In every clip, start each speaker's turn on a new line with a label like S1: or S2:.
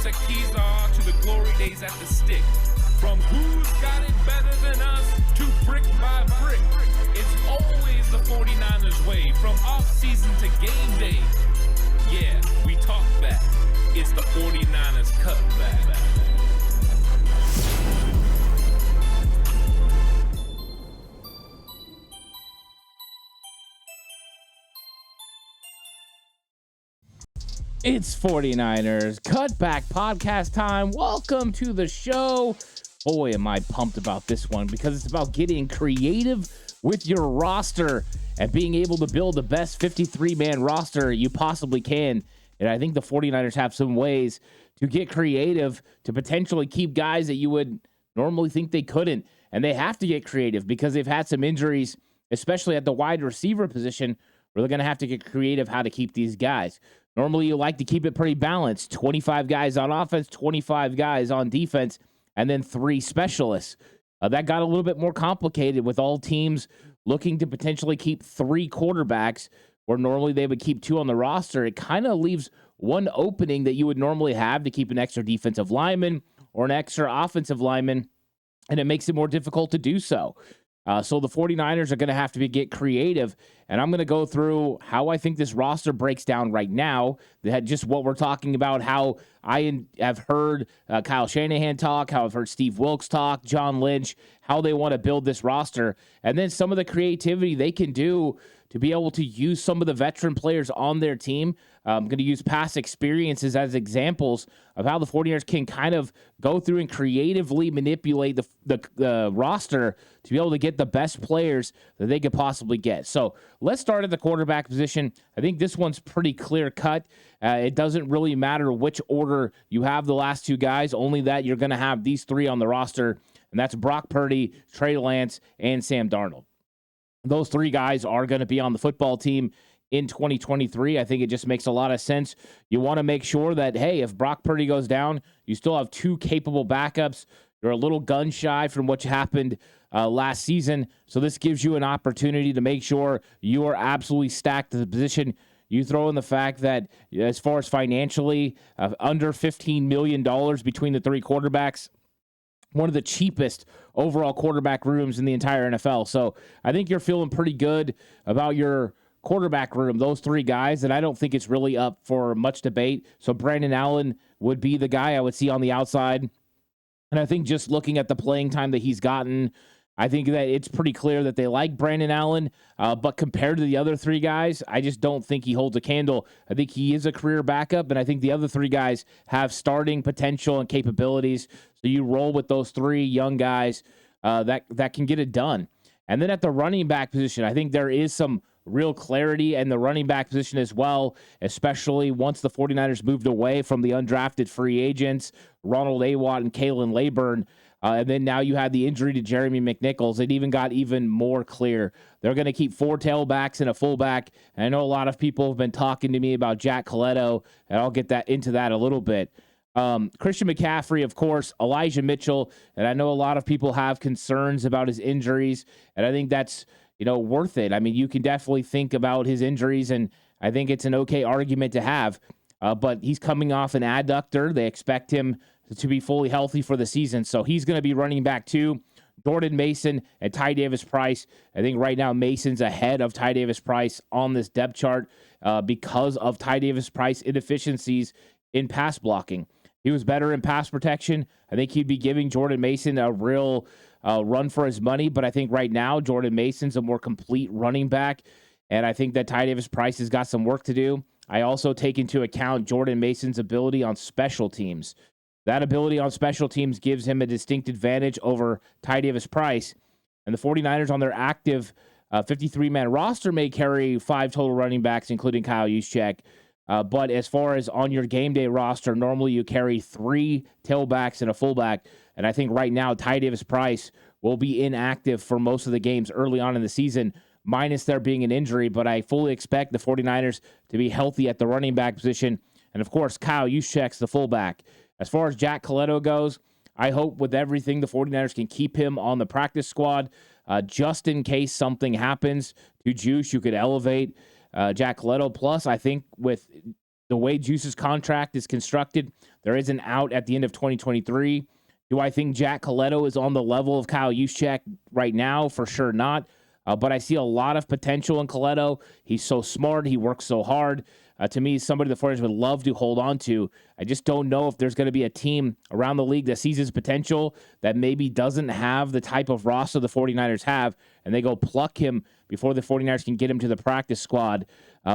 S1: what the keys are to the glory days at the stick. From who's got it better than us to brick by brick. It's always the 49ers way, from off-season to game day. Yeah, we talk back. It's the 49ers Cutback.
S2: It's 49ers Cutback Podcast time. Welcome to the show. Boy, am I pumped about this one because it's about getting creative with your roster and being able to build the best 53-man roster you possibly can. And I think the 49ers have some ways to get creative to potentially keep guys that you would normally think they couldn't. And they have to get creative because they've had some injuries, especially at the wide receiver position, where they're going to have to get creative how to keep these guys. Normally, you like to keep it pretty balanced. 25 guys on offense, 25 guys on defense, and then 3 specialists. That got a little bit more complicated with all teams looking to potentially keep 3 quarterbacks, where normally they would keep 2 on the roster. It kind of leaves one opening that you would normally have to keep an extra defensive lineman or an extra offensive lineman, and it makes it more difficult to do so. So the 49ers are going to have to get creative, and I'm going to go through how I think this roster breaks down right now. That just what we're talking about, how I have heard Kyle Shanahan talk, how I've heard Steve Wilks talk, John Lynch, how they want to build this roster, and then some of the creativity they can do to be able to use some of the veteran players on their team. I'm going to use past experiences as examples of how the 49ers can kind of go through and creatively manipulate the roster to be able to get the best players that they could possibly get. So let's start at the quarterback position. I think this one's pretty clear cut. It doesn't really matter which order you have the last 2 guys, only that you're going to have these 3 on the roster, and that's Brock Purdy, Trey Lance, and Sam Darnold. Those 3 guys are going to be on the football team in 2023. I think it just makes a lot of sense. You want to make sure that, hey, if Brock Purdy goes down, you still have 2 capable backups. You're a little gun shy from what happened last season. So this gives you an opportunity to make sure you are absolutely stacked at the position. You throw in the fact that as far as financially, under $15 million between the 3 quarterbacks, one of the cheapest overall quarterback rooms in the entire NFL. So I think you're feeling pretty good about your quarterback room, those 3 guys, and I don't think it's really up for much debate. So Brandon Allen would be the guy I would see on the outside. And I think just looking at the playing time that he's gotten, I think that it's pretty clear that they like Brandon Allen, but compared to the other 3 guys, I just don't think he holds a candle. I think he is a career backup, and I think the other 3 guys have starting potential and capabilities. So you roll with those 3 young guys that can get it done. And then at the running back position, I think there is some real clarity in the running back position as well, especially once the 49ers moved away from the undrafted free agents, Ronald Awatt and Kalen Laburn. And then now you had the injury to Jeremy McNichols. It even got even more clear. They're going to keep 4 tailbacks and a fullback. And I know a lot of people have been talking to me about Jack Coletto, and I'll get into that a little bit. Christian McCaffrey, of course, Elijah Mitchell, and I know a lot of people have concerns about his injuries, and I think that's worth it. I mean, you can definitely think about his injuries, and I think it's an okay argument to have. But he's coming off an adductor. They expect him to be fully healthy for the season, so he's going to be running back too. Jordan Mason and Ty Davis Price. I think right now Mason's ahead of Ty Davis Price on this depth chart because of Ty Davis Price inefficiencies in pass blocking. He was better in pass protection. I think he'd be giving Jordan Mason a real run for his money, but I think right now Jordan Mason's a more complete running back, and I think that Ty Davis Price has got some work to do. I also take into account Jordan Mason's ability on special teams. That ability on special teams gives him a distinct advantage over Ty Davis Price, and the 49ers on their active 53-man roster may carry 5 total running backs, including Kyle Juszczyk. But as far as on your game day roster, normally you carry 3 tailbacks and a fullback. And I think right now Ty Davis Price will be inactive for most of the games early on in the season, minus there being an injury. But I fully expect the 49ers to be healthy at the running back position. And of course, Kyle Juszczyk's the fullback. As far as Jack Coletto goes, I hope with everything the 49ers can keep him on the practice squad just in case something happens to Juice. You could elevate Jack Coletto. Plus, I think with the way Juice's contract is constructed, there is an out at the end of 2023. Do I think Jack Coletto is on the level of Kyle Juszczyk right now? For sure not. But I see a lot of potential in Coletto. He's so smart. He works so hard. To me, he's somebody the 49ers would love to hold on to. I just don't know if there's going to be a team around the league that sees his potential that maybe doesn't have the type of roster the 49ers have, and they go pluck him before the 49ers can get him to the practice squad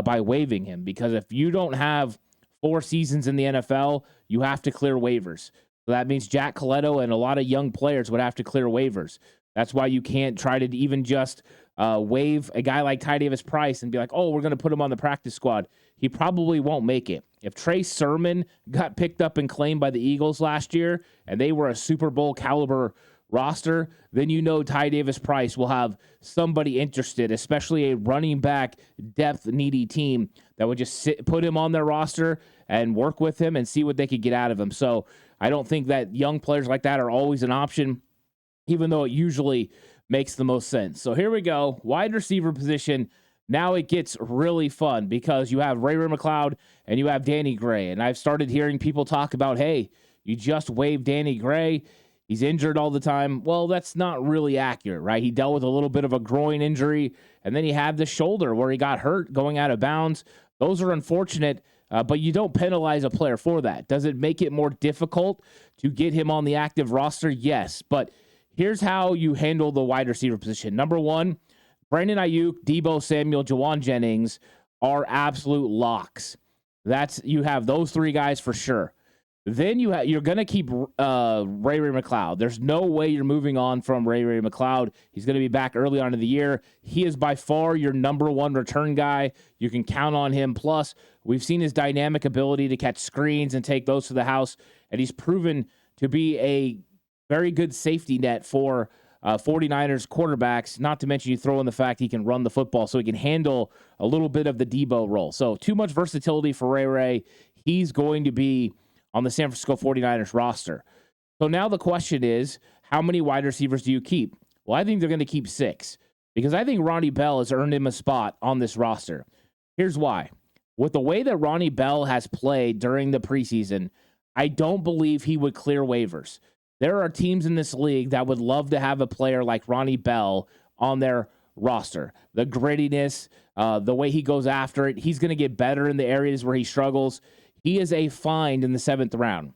S2: by waiving him. Because if you don't have 4 seasons in the NFL, you have to clear waivers. So that means Jack Coletto and a lot of young players would have to clear waivers. That's why you can't try to even just waive a guy like Ty Davis Price and be like, oh, we're going to put him on the practice squad. He probably won't make it. If Trey Sermon got picked up and claimed by the Eagles last year and they were a Super Bowl caliber roster, then you know Ty Davis Price will have somebody interested, especially a running back depth needy team that would just put him on their roster and work with him and see what they could get out of him. So I don't think that young players like that are always an option, even though it usually makes the most sense. So here we go. Wide receiver position. Now it gets really fun because you have Ray McCloud and you have Danny Gray. And I've started hearing people talk about, hey, you just waived Danny Gray. He's injured all the time. Well, that's not really accurate, right? He dealt with a little bit of a groin injury, and then he had the shoulder where he got hurt going out of bounds. Those are unfortunate, but you don't penalize a player for that. Does it make it more difficult to get him on the active roster? Yes, but here's how you handle the wide receiver position. Number one, Brandon Ayuk, Deebo Samuel, Jawan Jennings are absolute locks. You have those 3 guys for sure. Then you're going to keep Ray McCloud. There's no way you're moving on from Ray McCloud. He's going to be back early on in the year. He is by far your number 1 return guy. You can count on him. Plus, we've seen his dynamic ability to catch screens and take those to the house, and he's proven to be a very good safety net for 49ers quarterbacks, not to mention you throw in the fact he can run the football, so he can handle a little bit of the Deebo role. So too much versatility for Ray. He's going to be on the San Francisco 49ers roster. So now the question is, how many wide receivers do you keep? Well, I think they're going to keep 6 because I think Ronnie Bell has earned him a spot on this roster. Here's why. With the way that Ronnie Bell has played during the preseason, I don't believe he would clear waivers. There are teams in this league that would love to have a player like Ronnie Bell on their roster. The grittiness, the way he goes after it, he's going to get better in the areas where he struggles. He is a find in the 7th round.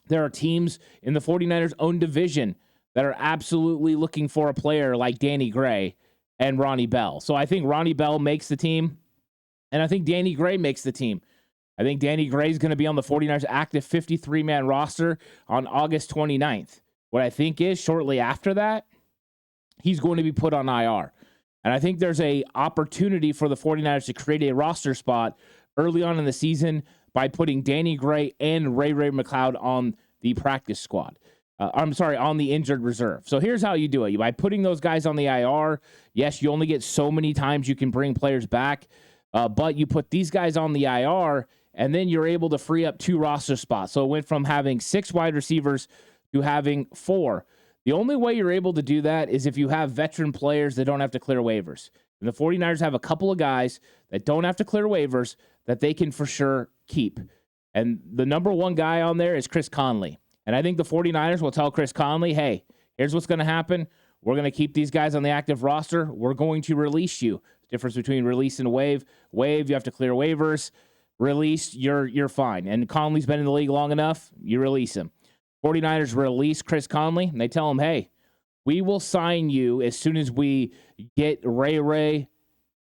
S2: There are teams in the 49ers' own division that are absolutely looking for a player like Danny Gray and Ronnie Bell. So I think Ronnie Bell makes the team, and I think Danny Gray makes the team. I think Danny Gray is going to be on the 49ers active 53-man roster on August 29th. What I think is shortly after that, he's going to be put on IR. And I think there's a opportunity for the 49ers to create a roster spot early on in the season by putting Danny Gray and Ray McCloud on the practice squad. On the injured reserve. So here's how you do it. By putting those guys on the IR, yes, you only get so many times you can bring players back, but you put these guys on the IR, and then you're able to free up 2 roster spots. So it went from having 6 wide receivers to having 4. The only way you're able to do that is if you have veteran players that don't have to clear waivers. And the 49ers have a couple of guys that don't have to clear waivers that they can for sure keep. And the number 1 guy on there is Chris Conley. And I think the 49ers will tell Chris Conley, hey, here's what's going to happen. We're going to keep these guys on the active roster. We're going to release you. Difference between release and waive. Waive, you have to clear waivers. Release, you're fine. And Conley's been in the league long enough, you release him. 49ers release Chris Conley, and they tell him, hey, we will sign you as soon as we get Ray,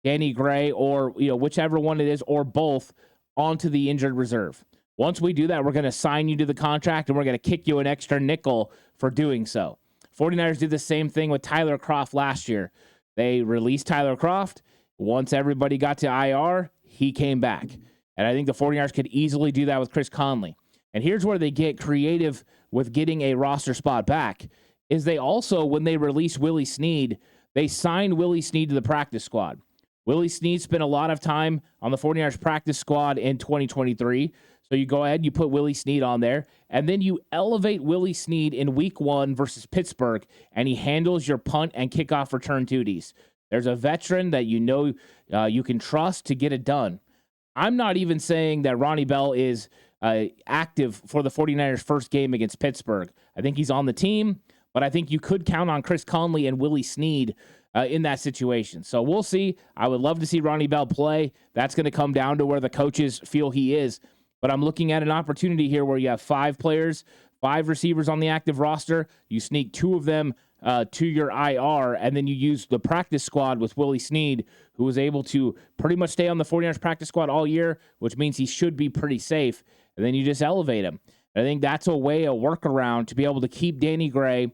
S2: Danny Gray, or whichever one it is, or both, onto the injured reserve. Once we do that, we're going to sign you to the contract, and we're going to kick you an extra nickel for doing so. 49ers did the same thing with Tyler Kroft last year. They released Tyler Kroft. Once everybody got to IR, he came back. And I think the 49ers could easily do that with Chris Conley. And here's where they get creative with getting a roster spot back, is they also, when they release Willie Snead, they signed Willie Snead to the practice squad. Willie Snead spent a lot of time on the 49ers practice squad in 2023. So you go ahead, you put Willie Snead on there, and then you elevate Willie Snead in week 1 versus Pittsburgh, and he handles your punt and kickoff return duties. There's a veteran that you can trust to get it done. I'm not even saying that Ronnie Bell is active for the 49ers' first game against Pittsburgh. I think he's on the team, but I think you could count on Chris Conley and Willie Snead in that situation. So we'll see. I would love to see Ronnie Bell play. That's going to come down to where the coaches feel he is. But I'm looking at an opportunity here where you have 5 players, 5 receivers on the active roster. You sneak 2 of them to your IR, and then you use the practice squad with Willie Snead, who was able to pretty much stay on the 49ers practice squad all year, which means he should be pretty safe. And then you just elevate him. I think that's a workaround to be able to keep Danny Gray,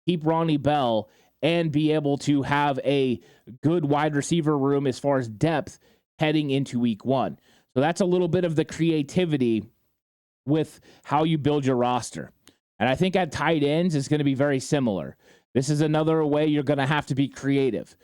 S2: keep Ronnie Bell, and be able to have a good wide receiver room as far as depth heading into week 1. So that's a little bit of the creativity with how you build your roster. And I think at tight ends is going to be very similar. This is another way you're going to have to be creative,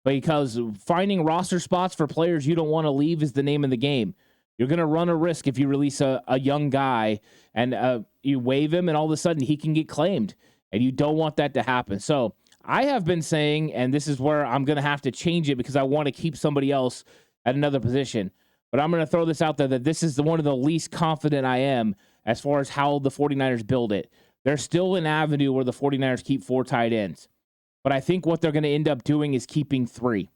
S2: because finding roster spots for players you don't want to leave is the name of the game. You're going to run a risk if you release a young guy and you waive him and all of a sudden he can get claimed, and you don't want that to happen. So I have been saying, and this is where I'm going to have to change it because I want to keep somebody else at another position, but I'm going to throw this out there that this is one of the least confident I am as far as how the 49ers build it. There's still an avenue where the 49ers keep 4 tight ends, but I think what they're going to end up doing is keeping 3.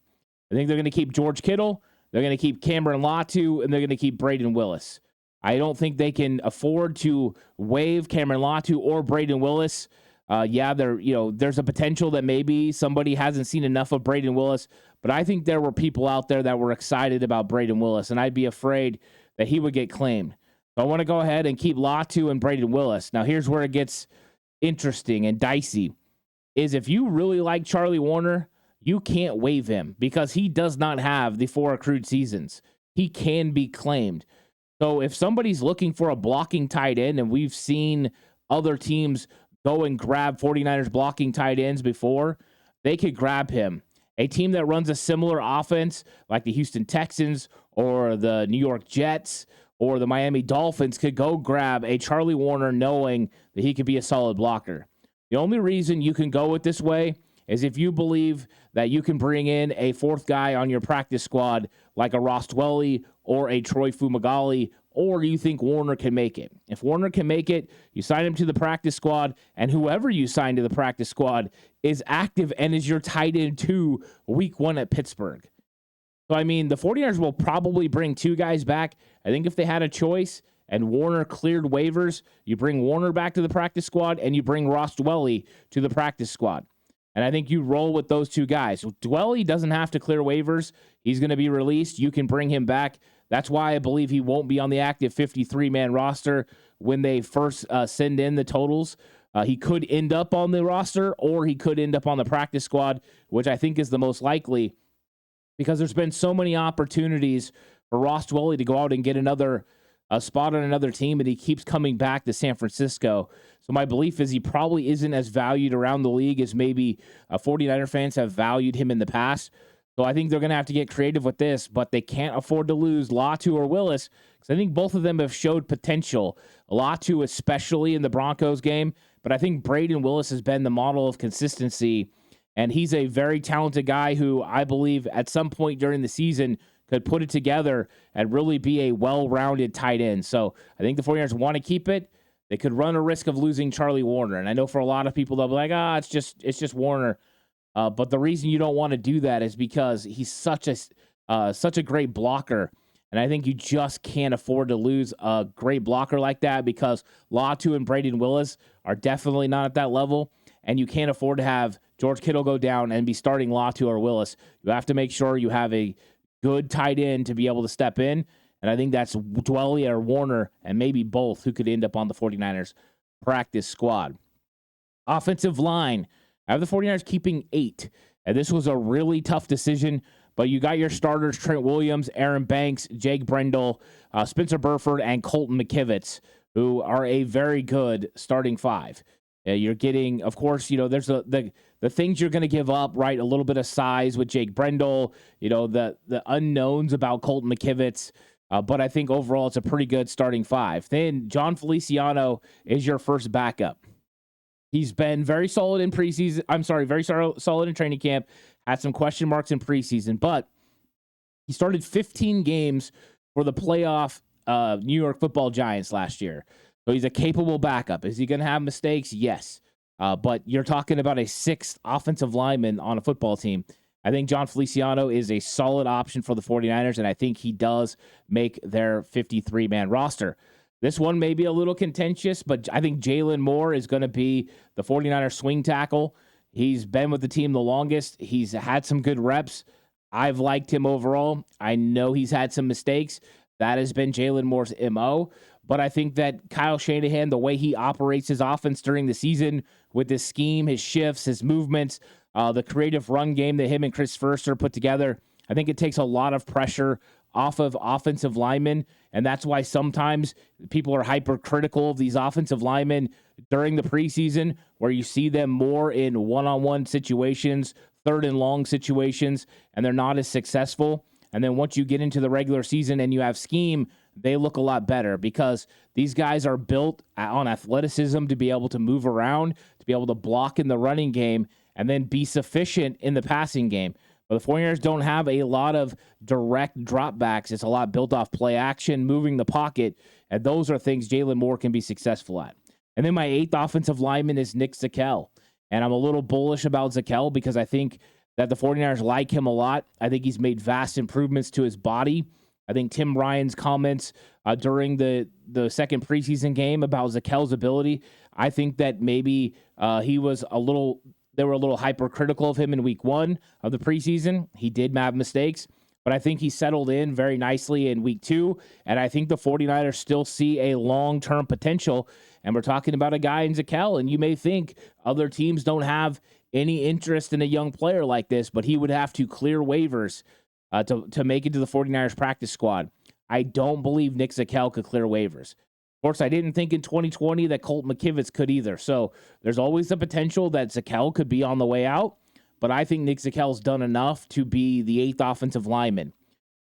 S2: I think they're going to keep George Kittle, they're going to keep Cameron Latu, and they're going to keep Braden Willis. I don't think they can afford to waive Cameron Latu or Braden Willis. There's a potential that maybe somebody hasn't seen enough of Braden Willis, but I think there were people out there that were excited about Braden Willis, and I'd be afraid that he would get claimed. So I want to go ahead and keep Latu and Braden Willis. Now, here's where it gets interesting and dicey, is if you really like Charlie Warner, you can't waive him because he does not have the 4 accrued seasons. He can be claimed. So if somebody's looking for a blocking tight end, and we've seen other teams go and grab 49ers blocking tight ends before, they could grab him. A team that runs a similar offense like the Houston Texans or the New York Jets or the Miami Dolphins could go grab a Charlie Warner knowing that he could be a solid blocker. The only reason you can go it this way is if you believe that you can bring in a 4th guy on your practice squad like a Ross Dwelley or a Troy Fumagalli, or you think Warner can make it. If Warner can make it, you sign him to the practice squad, and whoever you sign to the practice squad is active and is your tight end to week 1 at Pittsburgh. So, I mean, the 49ers will probably bring 2 guys back. I think if they had a choice and Warner cleared waivers, you bring Warner back to the practice squad and you bring Ross Dwelley to the practice squad. And I think you roll with those 2 guys. Dwelley doesn't have to clear waivers. He's going to be released. You can bring him back. That's why I believe he won't be on the active 53-man roster when they first send in the totals. He could end up on the roster, or he could end up on the practice squad, which I think is the most likely, because there's been so many opportunities for Ross Dwelley to go out and get another spot on another team, and he keeps coming back to San Francisco. So my belief is he probably isn't as valued around the league as maybe 49er fans have valued him in the past. So I think they're going to have to get creative with this, but they can't afford to lose Latu or Willis, because I think both of them have showed potential. Latu especially in the Broncos game, but I think Braden Willis has been the model of consistency, and he's a very talented guy who I believe at some point during the season could put it together and really be a well-rounded tight end. So I think the 49ers want to keep it. They could run a risk of losing Charlie Warner, and I know for a lot of people they'll be like, it's just Warner. But the reason you don't want to do that is because he's such a great blocker, and I think you just can't afford to lose a great blocker like that, because Latu and Braden Willis are definitely not at that level, and you can't afford to have George Kittle go down and be starting Latu or Willis. You have to make sure you have a good tight end to be able to step in, and I think that's Dwelley or Warner, and maybe both, who could end up on the 49ers practice squad. Offensive line. I have the 49ers keeping 8, and this was a really tough decision, but you got your starters, Trent Williams, Aaron Banks, Jake Brendel, Spencer Burford, and Colton McKivitz, who are a very good starting 5. You're getting, of course, there's the things you're going to give up, right? A little bit of size with Jake Brendel, the unknowns about Colton McKivitz, but I think overall it's a pretty good starting 5. Then John Feliciano is your first backup. He's been very solid in preseason. Very solid in training camp. Had some question marks in preseason, but he started 15 games for the playoff New York Football Giants last year. So he's a capable backup. Is he going to have mistakes? Yes. But you're talking about a sixth offensive lineman on a football team. I think John Feliciano is a solid option for the 49ers, and I think he does make their 53-man roster. This one may be a little contentious, but I think Jalen Moore is going to be the 49ers swing tackle. He's been with the team the longest. He's had some good reps. I've liked him overall. I know he's had some mistakes. That has been Jalen Moore's MO. But I think that Kyle Shanahan, the way he operates his offense during the season with his scheme, his shifts, his movements, the creative run game that him and Chris Foerster put together, I think it takes a lot of pressure off of offensive linemen. And that's why sometimes people are hypercritical of these offensive linemen during the preseason, where you see them more in one-on-one situations, third and long situations, and they're not as successful. And then once you get into the regular season and you have scheme, they look a lot better because these guys are built on athleticism to be able to move around, to be able to block in the running game, and then be sufficient in the passing game. But the 49ers don't have a lot of direct dropbacks. It's a lot built off play action, moving the pocket, and those are things Jalen Moore can be successful at. And then my eighth offensive lineman is Nick Zakelj. And I'm a little bullish about Zakelj because I think that the 49ers like him a lot. I think he's made vast improvements to his body. I think Tim Ryan's comments during the second preseason game about Zakelj's ability, I think that maybe they were a little hypercritical of him in week one of the preseason. He did have mistakes, but I think he settled in very nicely in week two. And I think the 49ers still see a long-term potential. And we're talking about a guy in Zakelj, and you may think other teams don't have any interest in a young player like this, but he would have to clear waivers to make it to the 49ers practice squad. I don't believe Nick Zakelj could clear waivers. Of course, I didn't think in 2020 that Colt McKivitz could either. So there's always the potential that Zakelj could be on the way out, but I think Nick Zakelj's done enough to be the eighth offensive lineman.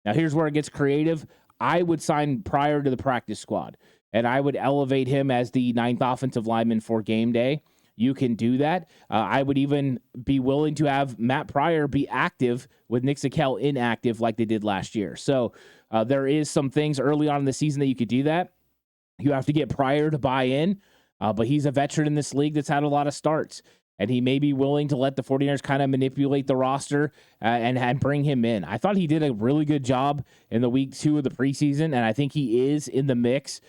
S2: Now, here's where it gets creative. I would sign Pryor to the practice squad, and I would elevate him as the ninth offensive lineman for game day. You can do that. I would even be willing to have Matt Pryor be active with Nick Zakelj inactive like they did last year. So there is some things early on in the season that you could do that. You have to get Pryor to buy in, but he's a veteran in this league that's had a lot of starts, and he may be willing to let the 49ers kind of manipulate the roster and bring him in. I thought he did a really good job in the week 2 of the preseason, and I think he is in the mix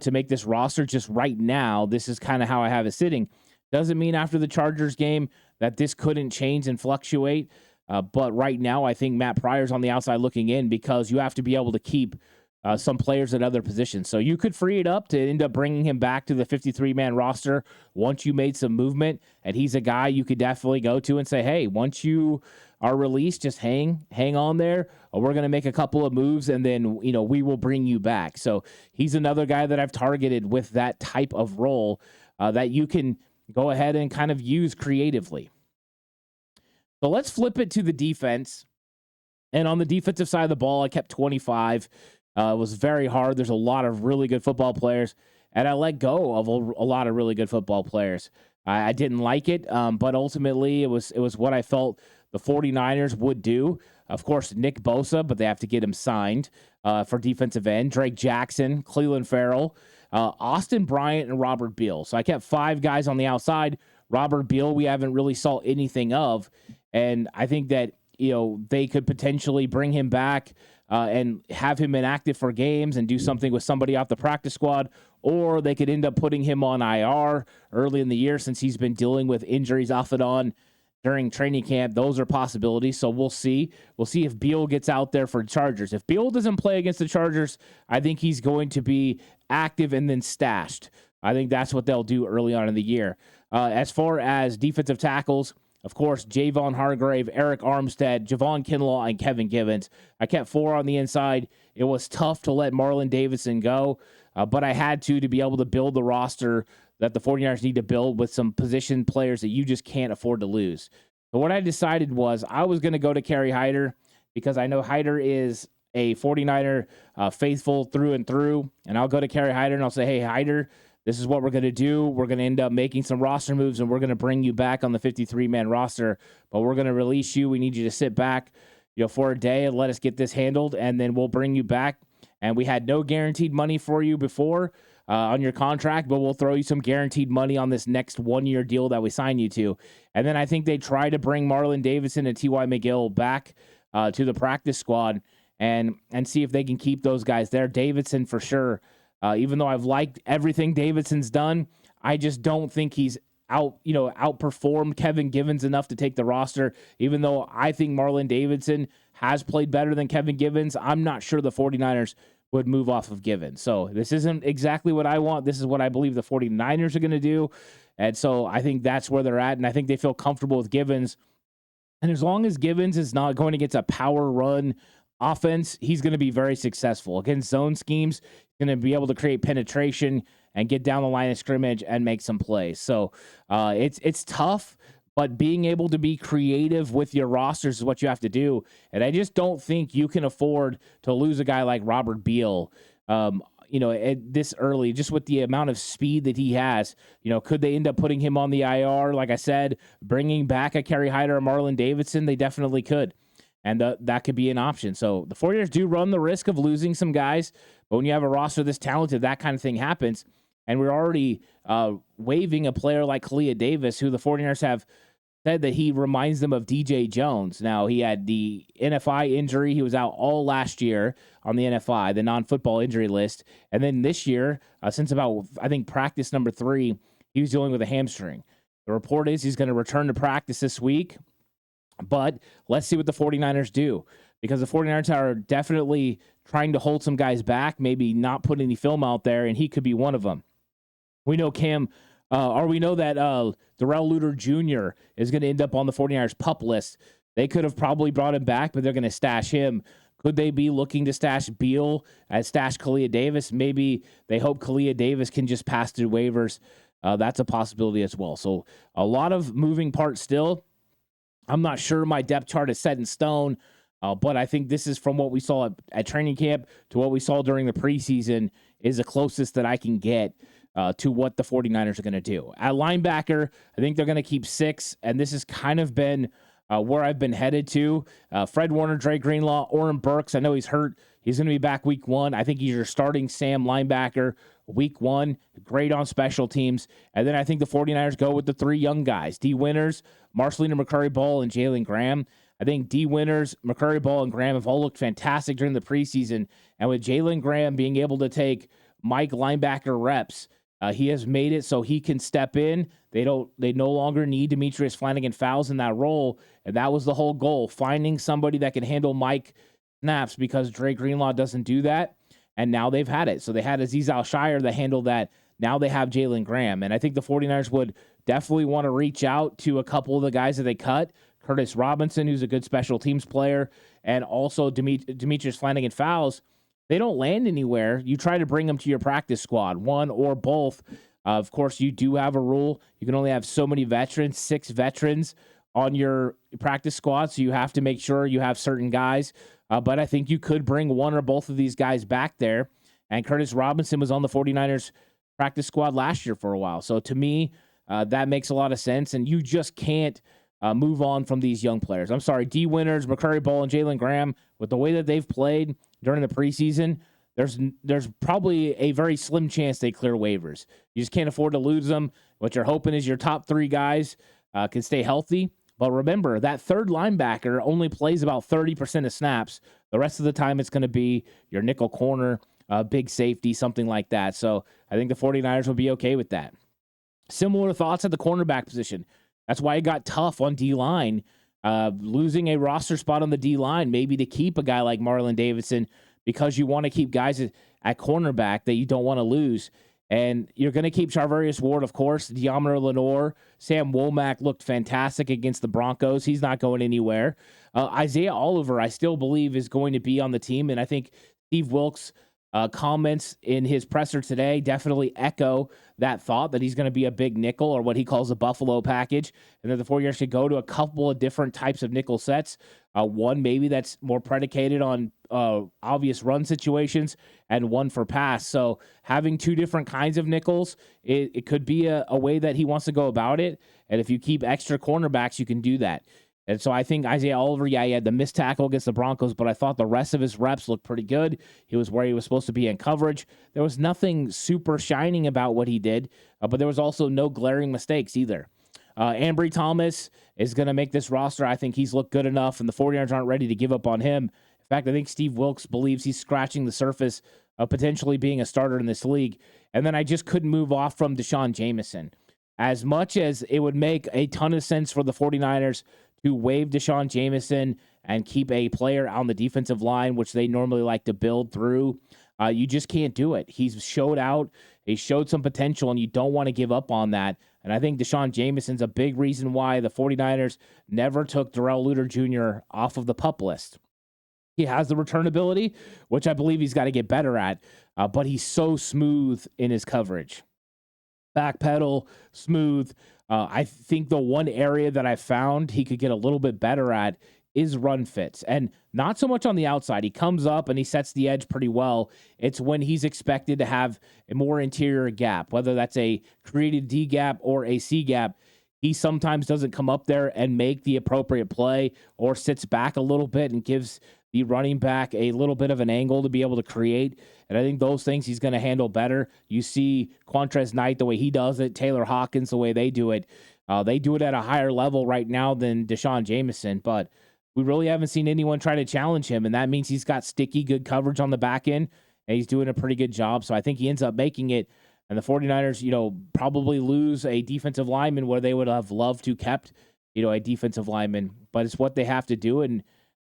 S2: to make this roster. Just right now, this is kind of how I have it sitting. Doesn't mean after the Chargers game that this couldn't change and fluctuate, but right now I think Matt Pryor's on the outside looking in because you have to be able to keep some players at other positions. So you could free it up to end up bringing him back to the 53-man roster once you made some movement, and he's a guy you could definitely go to and say, hey, once you are released, just hang on there. We're going to make a couple of moves, and then we will bring you back. So he's another guy that I've targeted with that type of role that you can go ahead and kind of use creatively. So let's flip it to the defense. And on the defensive side of the ball, I kept 25. It was very hard. There's a lot of really good football players, and I let go of a lot of really good football players. I didn't like it, but ultimately it was what I felt the 49ers would do. Of course, Nick Bosa, but they have to get him signed for defensive end. Drake Jackson, Cleveland Farrell, Austin Bryant, and Robert Beal. So I kept 5 guys on the outside. Robert Beal, we haven't really saw anything of, and I think that they could potentially bring him back and have him inactive for games and do something with somebody off the practice squad, or they could end up putting him on IR early in the year since he's been dealing with injuries off and on during training camp. Those are possibilities, so we'll see. We'll see if Beal gets out there for the Chargers. If Beal doesn't play against the Chargers, I think he's going to be active and then stashed. I think that's what they'll do early on in the year. As far as defensive tackles, of course, Javon Hargrave, Eric Armstead, Javon Kinlaw, and Kevin Givens. I kept 4 on the inside. It was tough to let Marlon Davidson go, but I had to be able to build the roster that the 49ers need to build with some position players that you just can't afford to lose. So what I decided was I was going to go to Kerry Hyder because I know Hyder is a 49er faithful through and through, and I'll go to Kerry Hyder and I'll say, hey, Hyder, this is what we're going to do. We're going to end up making some roster moves, and we're going to bring you back on the 53-man roster, but we're going to release you. We need you to sit back, for a day and let us get this handled, and then we'll bring you back, and we had no guaranteed money for you before on your contract, but we'll throw you some guaranteed money on this next 1-year deal that we sign you to. And then I think they try to bring Marlon Davidson and T.Y. McGill back to the practice squad and see if they can keep those guys there. Davidson for sure. Even though I've liked everything Davidson's done, I just don't think he's outperformed Kevin Givens enough to take the roster. Even though I think Marlon Davidson has played better than Kevin Givens, I'm not sure the 49ers would move off of Givens. So this isn't exactly what I want. This is what I believe the 49ers are going to do. And so I think that's where they're at. And I think they feel comfortable with Givens. And as long as Givens is not going against a power run offense, he's going to be very successful. Against zone schemes, he's going to be able to create penetration and get down the line of scrimmage and make some plays. So it's tough, but being able to be creative with your rosters is what you have to do. And I just don't think you can afford to lose a guy like Robert Beal, this early, just with the amount of speed that he has. Could they end up putting him on the IR? Like I said, bringing back a Kerry Hyder or Marlon Davidson, they definitely could. And that could be an option. So the 49ers do run the risk of losing some guys, but when you have a roster this talented, that kind of thing happens. And we're already waiving a player like Kalia Davis, who the 49ers have said that he reminds them of DJ Jones. Now, he had the NFI injury. He was out all last year on the NFI, the non-football injury list. And then this year, since about, I think, practice number 3, he was dealing with a hamstring. The report is he's going to return to practice this week. But let's see what the 49ers do, because the 49ers are definitely trying to hold some guys back, maybe not put any film out there, and he could be one of them. We know that Darrell Luter Jr. is going to end up on the 49ers PUP list. They could have probably brought him back, but they're going to stash him. Could they be looking to stash Beal and stash Kalia Davis? Maybe they hope Kalia Davis can just pass through waivers. That's a possibility as well. So a lot of moving parts still. I'm not sure my depth chart is set in stone, but I think this is from what we saw at training camp to what we saw during the preseason is the closest that I can get to what the 49ers are going to do. At linebacker, I think they're going to keep 6, and this has kind of been where I've been headed to. Fred Warner, Dre Greenlaw, Oren Burks. I know he's hurt. He's going to be back week 1. I think he's your starting Sam linebacker week 1. Great on special teams. And then I think the 49ers go with the 3 young guys, D. Winters, Marcelino McCurry-Ball, and Jalen Graham. I think D. Winters, McCurry-Ball, and Graham have all looked fantastic during the preseason. And with Jalen Graham being able to take Mike linebacker reps, he has made it so he can step in. They no longer need Demetrius Flanagan-Fowles in that role. And that was the whole goal, finding somebody that can handle Mike snaps, because Dre Greenlaw doesn't do that. And now they've had it. So they had Azeez Al-Shire that handled that. Now they have Jalen Graham. And I think the 49ers would definitely want to reach out to a couple of the guys that they cut. Curtis Robinson, who's a good special teams player, and also Demetrius Flanagan-Fowles. They don't land anywhere. You try to bring them to your practice squad, one or both. Of course, you do have a rule. You can only have so many veterans, 6 veterans on your practice squad. So you have to make sure you have certain guys. But I think you could bring one or both of these guys back there. And Curtis Robinson was on the 49ers practice squad last year for a while. So to me, that makes a lot of sense. And you just can't move on from these young players. I'm sorry, D. Winters, McCurry-Ball, and Jalen Graham, with the way that they've played during the preseason, there's probably a very slim chance they clear waivers. You just can't afford to lose them. What you're hoping is your top 3 guys can stay healthy. But remember, that third linebacker only plays about 30% of snaps. The rest of the time, it's going to be your nickel corner, big safety, something like that. So I think the 49ers will be okay with that. Similar thoughts at the cornerback position. That's why it got tough on D-line. Losing a roster spot on the D-line, maybe to keep a guy like Marlon Davidson, because you want to keep guys at cornerback that you don't want to lose. And you're going to keep Charvarius Ward, of course. Deommodore Lenoir. Sam Womack looked fantastic against the Broncos. He's not going anywhere. Isaiah Oliver, I still believe, is going to be on the team. And I think Steve Wilkes' comments in his presser today definitely echo that thought, that he's going to be a big nickel, or what he calls a Buffalo package, and that the 49ers should go to a couple of different types of nickel sets. One maybe that's more predicated on obvious run situations, and one for pass. So having 2 different kinds of nickels, it could be a way that he wants to go about it. And if you keep extra cornerbacks, you can do that. And so I think Isaiah Oliver, he had the missed tackle against the Broncos, but I thought the rest of his reps looked pretty good. He was where he was supposed to be in coverage. There was nothing super shining about what he did, but there was also no glaring mistakes either. Ambry Thomas is going to make this roster. I think he's looked good enough, and the 49ers aren't ready to give up on him. In fact, I think Steve Wilkes believes he's scratching the surface of potentially being a starter in this league. And then I just couldn't move off from Deshaun Jameson. As much as it would make a ton of sense for the 49ers to waive Deshaun Jameson and keep a player on the defensive line, which they normally like to build through, you just can't do it. He's showed out. He showed some potential, and you don't want to give up on that. And I think Deshaun Jameson's a big reason why the 49ers never took Darrell Luter Jr. off of the PUP list. He has the return ability, which I believe he's got to get better at, but he's so smooth in his coverage. Backpedal, smooth. I think the one area that I found he could get a little bit better at is run fits, and not so much on the outside. He comes up and he sets the edge pretty well. It's when he's expected to have a more interior gap, whether that's a created D gap or a C gap. He sometimes doesn't come up there and make the appropriate play, or sits back a little bit and gives the running back a little bit of an angle to be able to create. And I think those things he's going to handle better. You see Quantrez Knight, the way he does it, Taylor Hawkins, the way they do it. They do it at a higher level right now than Deshaun Jameson, but we really haven't seen anyone try to challenge him, and that means he's got sticky, good coverage on the back end, and he's doing a pretty good job. So I think he ends up making it, and the 49ers, probably lose a defensive lineman where they would have loved to kept, a defensive lineman, but it's what they have to do, and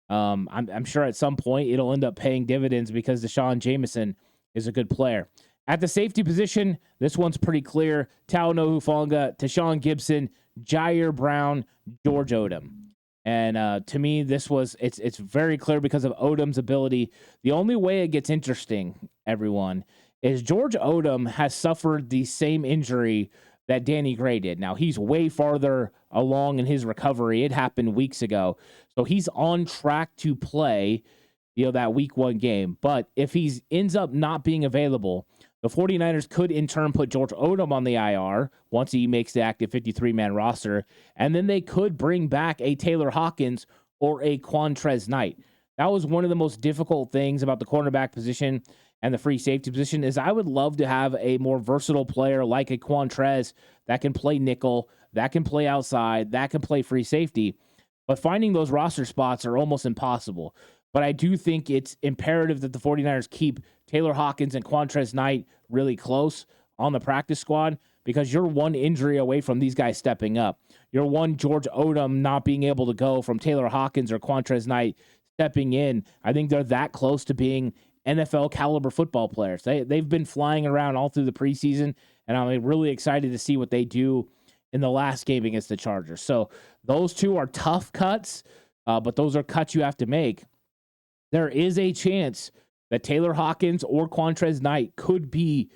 S2: I'm sure at some point it'll end up paying dividends because Deshaun Jameson is a good player. At the safety position, this one's pretty clear. Talanoa Hufanga, Tashawn Gibson, Jair Brown, George Odom. And to me, it's very clear because of Odom's ability. The only way it gets interesting, everyone, is George Odom has suffered the same injury that Danny Gray did. Now, he's way farther along in his recovery. It happened weeks ago. So he's on track to play, that week 1 game. But if he ends up not being available, the 49ers could in turn put George Odom on the IR once he makes the active 53-man roster, and then they could bring back a Taylor Hawkins or a Quantrez Knight. That was one of the most difficult things about the cornerback position and the free safety position is I would love to have a more versatile player like a Quantrez that can play nickel, that can play outside, that can play free safety, but finding those roster spots are almost impossible. But I do think it's imperative that the 49ers keep Taylor Hawkins and Quantrez Knight really close on the practice squad because you're one injury away from these guys stepping up. You're one George Odom not being able to go from Taylor Hawkins or Quantrez Knight stepping in. I think they're that close to being NFL caliber football players. They've been flying around all through the preseason, and I'm really excited to see what they do in the last game against the Chargers. So those two are tough cuts, but those are cuts you have to make. There is a chance that Taylor Hawkins or Quantrez Knight could be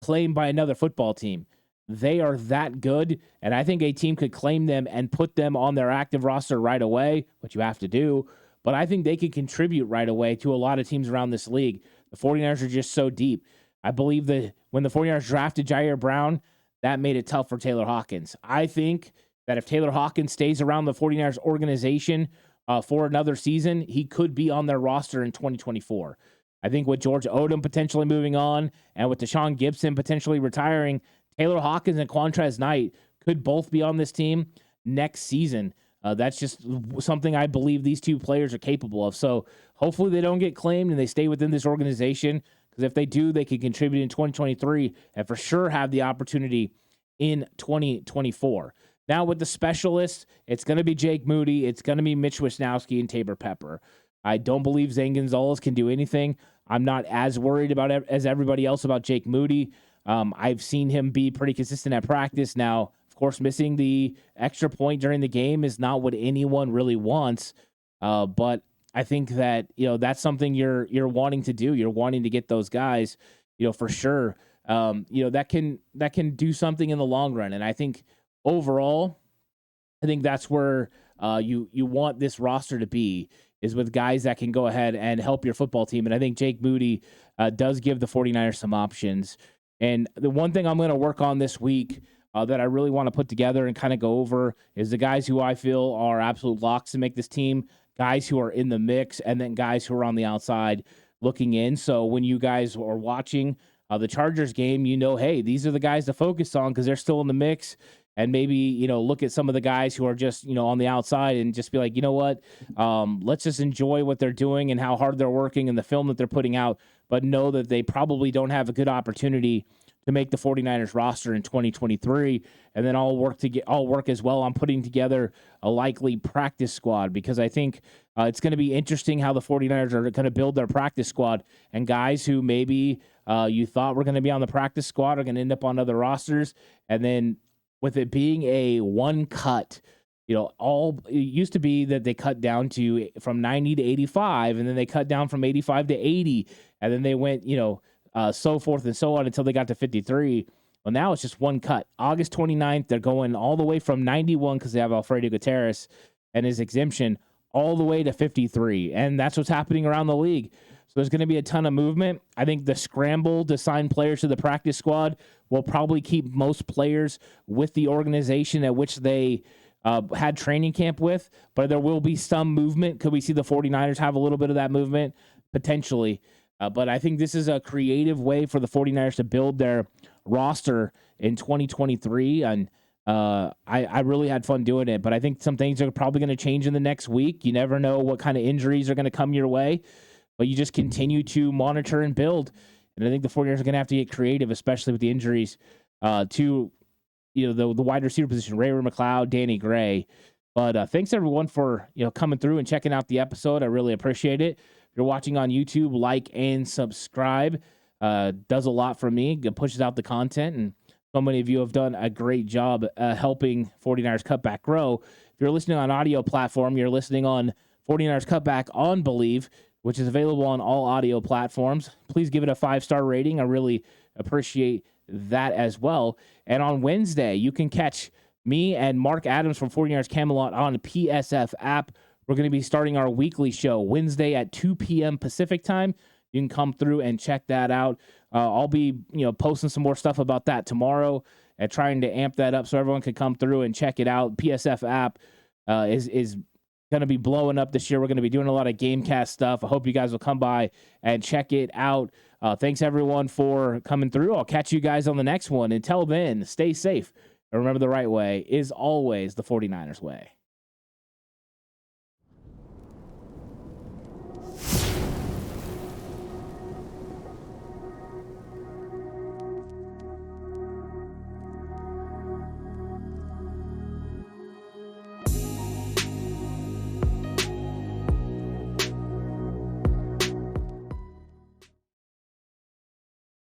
S2: claimed by another football team. They are that good, and I think a team could claim them and put them on their active roster right away, which you have to do, but I think they could contribute right away to a lot of teams around this league. The 49ers are just so deep. I believe that when the 49ers drafted Jair Brown, that made it tough for Taylor Hawkins. I think that if Taylor Hawkins stays around the 49ers organization for another season, he could be on their roster in 2024. I think with George Odom potentially moving on and with Tashawn Gibson potentially retiring, Taylor Hawkins and Quantrez Knight could both be on this team next season. That's just something I believe these two players are capable of. So hopefully they don't get claimed and they stay within this organization, because if they do, they can contribute in 2023 and for sure have the opportunity in 2024. Now with the specialists, it's going to be Jake Moody, it's going to be Mitch Wisnowski and Tabor Pepper. I don't believe Zane Gonzalez can do anything. I'm not as worried about it as everybody else about Jake Moody. I've seen him be pretty consistent at practice. Now, of course, missing the extra point during the game is not what anyone really wants. But I think that, that's something you're wanting to do. You're wanting to get those guys, for sure. That can do something in the long run. And I think overall, I think that's where you want this roster to be, is with guys that can go ahead and help your football team. And I think Jake Moody does give the 49ers some options. And the one thing I'm going to work on this week, that I really want to put together and kind of go over is the guys who I feel are absolute locks to make this team, guys who are in the mix, and then guys who are on the outside looking in. So when you guys are watching the Chargers game, hey, these are the guys to focus on because they're still in the mix. And maybe, look at some of the guys who are just, on the outside and just be like, you know what, let's just enjoy what they're doing and how hard they're working and the film that they're putting out, but know that they probably don't have a good opportunity to make the 49ers roster in 2023. And then I'll work as well on putting together a likely practice squad, because I think it's going to be interesting how the 49ers are going to build their practice squad, and guys who maybe you thought were going to be on the practice squad are going to end up on other rosters. And then with it being a one cut, it used to be that they cut down to from 90 to 85, and then they cut down from 85 to 80, and then they went, so forth and so on until they got to 53. Well, now it's just one cut. August 29th, they're going all the way from 91 because they have Alfredo Gutierrez and his exemption all the way to 53. And that's what's happening around the league. So there's going to be a ton of movement. I think the scramble to sign players to the practice squad will probably keep most players with the organization at which they had training camp with, but there will be some movement. Could we see the 49ers have a little bit of that movement? Potentially. But I think this is a creative way for the 49ers to build their roster in 2023. And I really had fun doing it. But I think some things are probably going to change in the next week. You never know what kind of injuries are going to come your way. But you just continue to monitor and build. And I think the 49ers are going to have to get creative, especially with the injuries to the wide receiver position, Ray McLeod, Danny Gray. But thanks, everyone, for coming through and checking out the episode. I really appreciate it. If you're watching on YouTube, like and subscribe. Does a lot for me. It pushes out the content, and so many of you have done a great job helping 49ers Cutback grow. If you're listening on audio platform, you're listening on 49ers Cutback on Believe, which is available on all audio platforms. Please give it a 5-star rating. I really appreciate that as well. And on Wednesday, you can catch me and Mark Adams from 49ers Camelot on the PSF app. We're going to be starting our weekly show Wednesday at 2 p.m. Pacific time. You can come through and check that out. I'll be, posting some more stuff about that tomorrow and trying to amp that up so everyone can come through and check it out. PSF app is going to be blowing up this year. We're going to be doing a lot of Gamecast stuff. I hope you guys will come by and check it out. Thanks, everyone, for coming through. I'll catch you guys on the next one. Until then, stay safe. And remember, the right way is always the 49ers way.